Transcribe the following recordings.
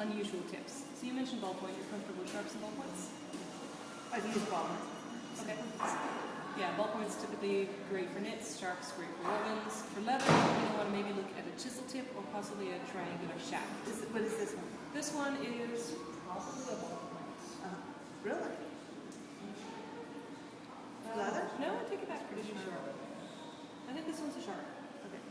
unusual tips. So you mentioned ballpoint. You're comfortable with sharps and ballpoints? I've used ballpoint. Okay. Yeah, ballpoint's typically great for knits, sharps great for wovens. For leather, you want to maybe look at a chisel tip or possibly a triangular shaft. What is this one? This one is probably a ballpoint. Really? Leather? No, I take it back. Pretty sure. I think this one's a sharp. Okay.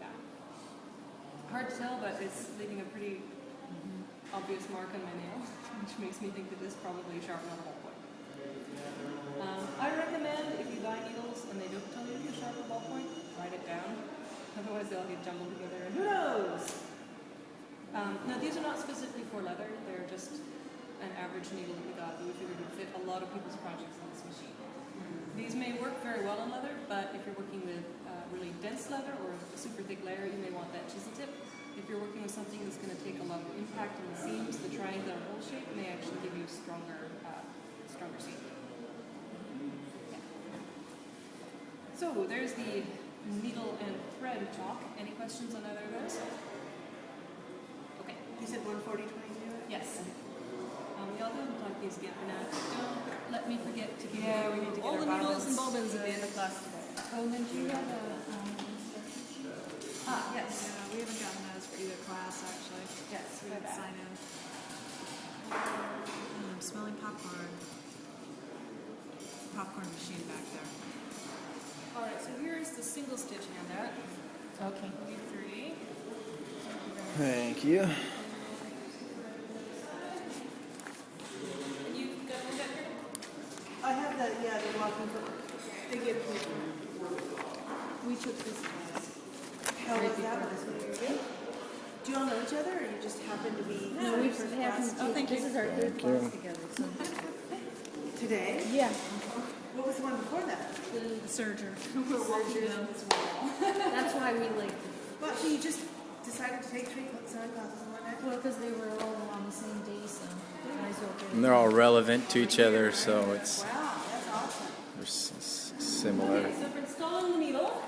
Yeah. Hard to tell, but it's leaving a pretty obvious mark on my nail, which makes me think that this is probably a sharp, not a ballpoint. I recommend if you buy needles and they don't tell you if it's sharp or ballpoint, write it down. Otherwise they'll get jumbled together and who knows? Now these are not specifically for leather, they're just an average needle that we got that we figured would fit a lot of people's projects on this machine. These may work very well on leather, but if you're working with really dense leather or a super thick layer, you may want that chisel tip. If you're working with something that's going to take a lot of impact on the seams, the triangular hole shape may actually give you stronger seam. Yeah. So there's the needle and thread talk. Any questions on either of those? Okay. You said 140, 22? Yes. We all go and talk these again for now. Don't let me forget to give Yeah, we need to get all our the needles and bobbins. bobbins at the end of class today. Oh, and then do you have a Yes. Yeah, we haven't gotten those for either class, actually. Yes, We my didn't bad. sign in. I'm smelling popcorn. Popcorn machine back there. Alright, so here's the single stitch handout. Okay. V3. Thank you. And you've got one back here? I have the walking foot. They give me. We took this class. How was that one? Do you all know each other, or you just happen to be? No, we've first happened class? to, this is our third Thank class you. together, so. Today? Yeah. What was the one before that? The surger. We're walking down this wall. That's why we like, Well, so you just decided to take 3 sewing classes in one night? well, because they were all on the same day, so might as well get And they're all relevant to each other, so it's Wow, that's awesome. they're similar. Okay, so for installing the needle,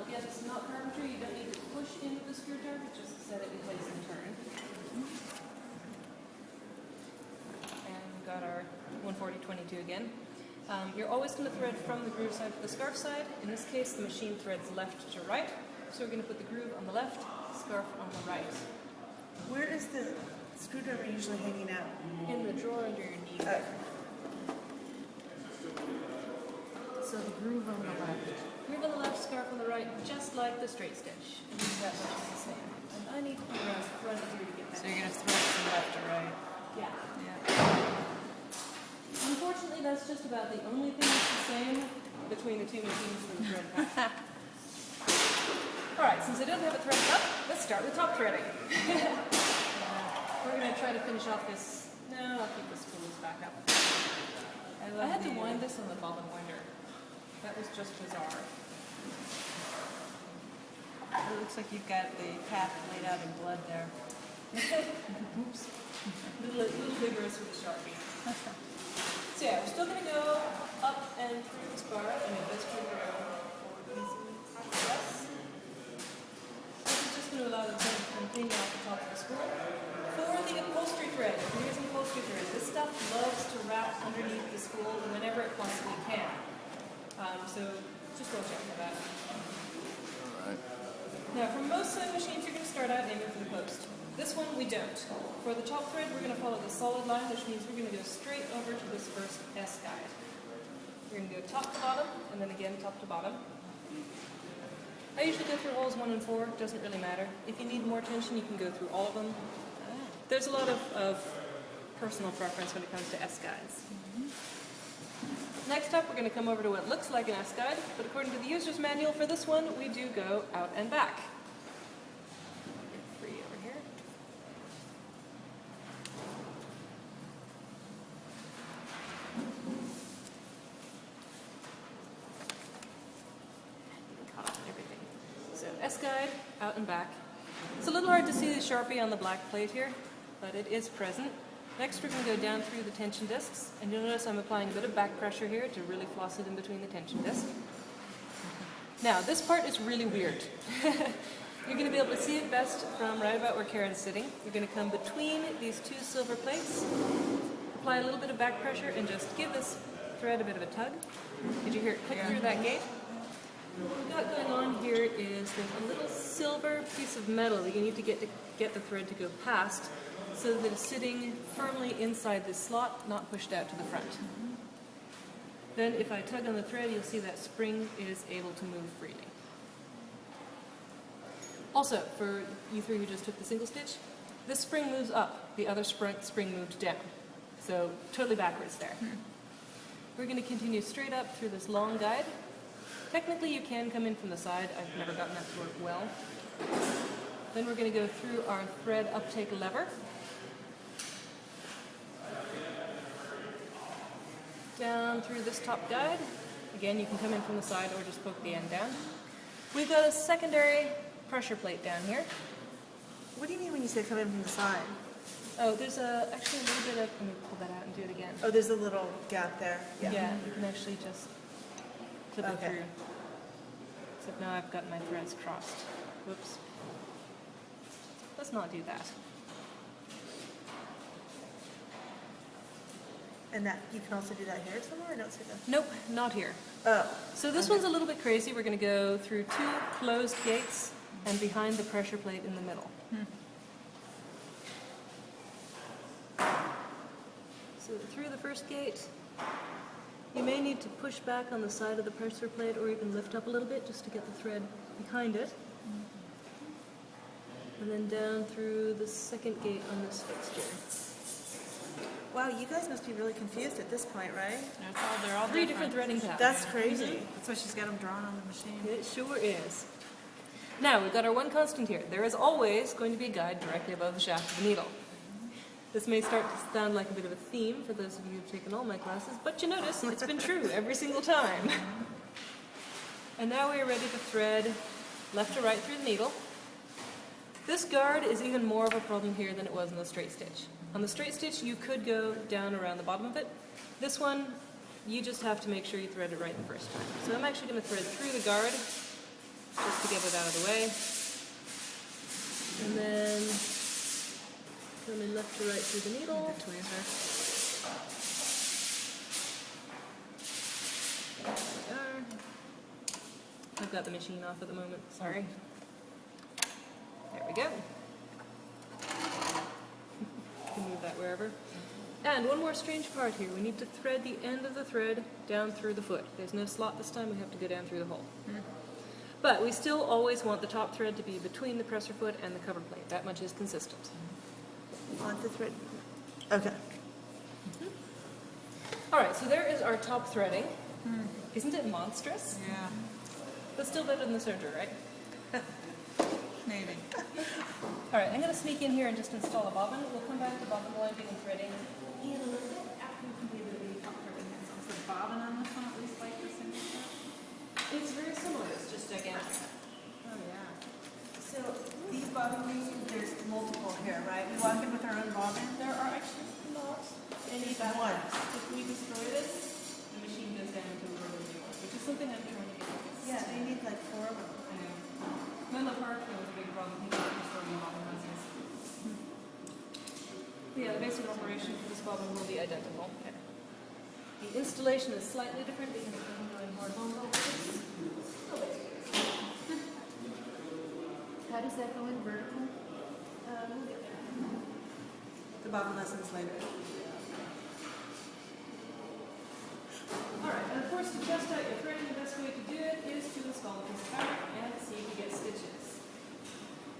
again, it's not carpentry, you don't need to push into the screwdriver, just set it in place and turn. And we've got our 140-22 again. You're always going to thread from the groove side to the scarf side. In this case, the machine threads left to right. So we're going to put the groove on the left, scarf on the right. Where is the screwdriver usually hanging out? In the drawer under your knee. so the groove on the left. Groove on the left, scarf on the right, just like the straight stitch. And use that much the same. And I need to be around front here to get that. So you're gonna thread from left to right. Yeah. Yeah. Unfortunately, that's just about the only thing that's the same between the two machines for the thread pattern. Alright, since I don't have it threaded up, let's start with top threading. We're going to try to finish off this. No, I'll keep the spools back up. I had to wind this on the bobbin winder. That was just bizarre. It looks like you've got the path laid out in blood there. Oops. A little vigorous with the Sharpie. So yeah, we're still going to go up and through this bar. I mean, this through the yes. This is just going to allow the thread to come cleanly off the top of the spool. For the upholstery thread, if you're using upholstery thread, this stuff loves to wrap underneath the spool whenever it possibly can. So just watch out for that. Alright. Now, for most sewing machines, you're going to start out aiming for the post. This one, we don't. For the top thread, we're going to follow the solid line, which means we're going to go straight over to this first S guide. We're going to go top to bottom, and then again top to bottom. I usually go through holes 1 and 4, doesn't really matter. If you need more attention, you can go through all of them. There's a lot of personal preference when it comes to S guides. Next up, we're going to come over to what looks like an S guide, but according to the user's manual for this one, we do go out and back. Free over here. Caught up in everything. So S guide, out and back. It's a little hard to see the Sharpie on the black plate here, but it is present. Next, we're going to go down through the tension discs, and you'll notice I'm applying a bit of back pressure here to really floss it in between the tension discs. Now, this part is really weird. You're going to be able to see it best from right about where Karen is sitting. You're going to come between these two silver plates, apply a little bit of back pressure, and just give this thread a bit of a tug. Did you hear it click through that gate? What we've got going on here is there's a little silver piece of metal that you need to get the thread to go past so that it's sitting firmly inside this slot, not pushed out to the front. Then if I tug on the thread, you'll see that spring is able to move freely. Also, for you three who just took the single stitch, this spring moves up, the other spring moved down. So totally backwards there. We're going to continue straight up through this long guide. Technically you can come in from the side, I've never gotten that to work well. Then we're going to go through our thread uptake lever. Down through this top guide. Again, you can come in from the side or just poke the end down. We've got a secondary pressure plate down here. What do you mean when you say come in from the side? Oh, there's actually a little bit of, let me pull that out and do it again. Oh, there's a little gap there. Yeah, you can actually just clip it Okay. through. Except now I've got my threads crossed. Whoops. Let's not do that. And that you can also do that here somewhere? I don't see that. Nope, not here. Oh. So this one's a little bit crazy. We're going to go through two closed gates and behind the pressure plate in the middle. So through the first gate, you may need to push back on the side of the pressure plate or even lift up a little bit just to get the thread behind it. And then down through the second gate on this fixture. Wow, you guys must be really confused at this point, right? They're all Three different threading paths. That's crazy. That's why she's got them drawn on the machine. It sure is. Now, we've got our one constant here. There is always going to be a guide directly above the shaft of the needle. This may start to sound like a bit of a theme for those of you who've taken all my classes, but you notice it's been true every single time. And now we are ready to thread left to right through the needle. This guard is even more of a problem here than it was in the straight stitch. On the straight stitch, you could go down around the bottom of it. This one, you just have to make sure you thread it right the first time. So I'm actually going to thread through the guard, just to get it out of the way. And then come in left to right through the needle. The tweezer. There we are. I've got the machine off at the moment, sorry. There we go. You can move that wherever. And one more strange part here. We need to thread the end of the thread down through the foot. There's no slot this time, we have to go down through the hole. But we still always want the top thread to be between the presser foot and the cover plate. That much is consistent. On the thread. Okay. Alright, so there is our top threading. Isn't it monstrous? Yeah, But still better than the serger, right? maybe. Alright, I'm going to sneak in here and just install a bobbin. We'll come back to bobbin winding and threading in a little bit after we completed the top threading. Is the bobbin on this one at least like the single stitch? It's very similar, it's just gigantic. Oh, yeah. So these bobbin rings, there's multiple here, right? We walk in with our own bobbin. There are actually not any Just bad one. parts. If we destroy this, the machine goes down to a really new one, which is something I'm trying to get fixed. Yeah, they need like 4 of them. I know. Menlo Park, there was a big problem. People were destroying bobbin houses. Yeah, the basic operation for this bobbin will be identical. The installation is slightly different because it doesn't go in horizontal. How does that go in vertical? We'll get there. The bobbin lessons later. Alright, and of course to test out your threading, the best way to do it is to install a piece of fabric and see if you get stitches.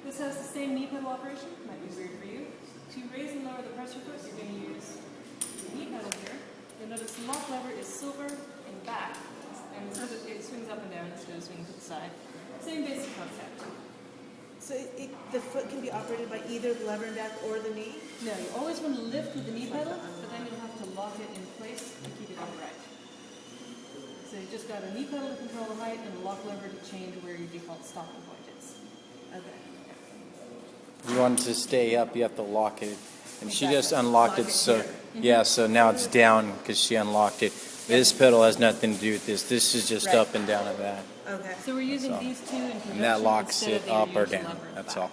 This has the same knee pedal operation, might be weird for you. To raise and lower the pressure foot, you're going to use the knee pedal here. You'll notice the lock lever is silver in the back, and it swings up and down instead of swinging to the side. Same basic concept. So the foot can be operated by either the lever and back or the knee? No, you always want to lift with the knee pedal, but then you'll have to lock it in place to keep it upright. So you've just got a knee pedal to control the height and a lock lever to change where your default stopping point is. Okay. If you want it to stay up, you have to lock it. And she Exactly. just unlocked Lock it, it so here. yeah, so now it's down because she unlocked it. This pedal has nothing to do with this. This is just Right. up and down of that. Okay. So we're using all. these two in conjunction And that locks instead it of the up or universal down. lever in the That's back. all.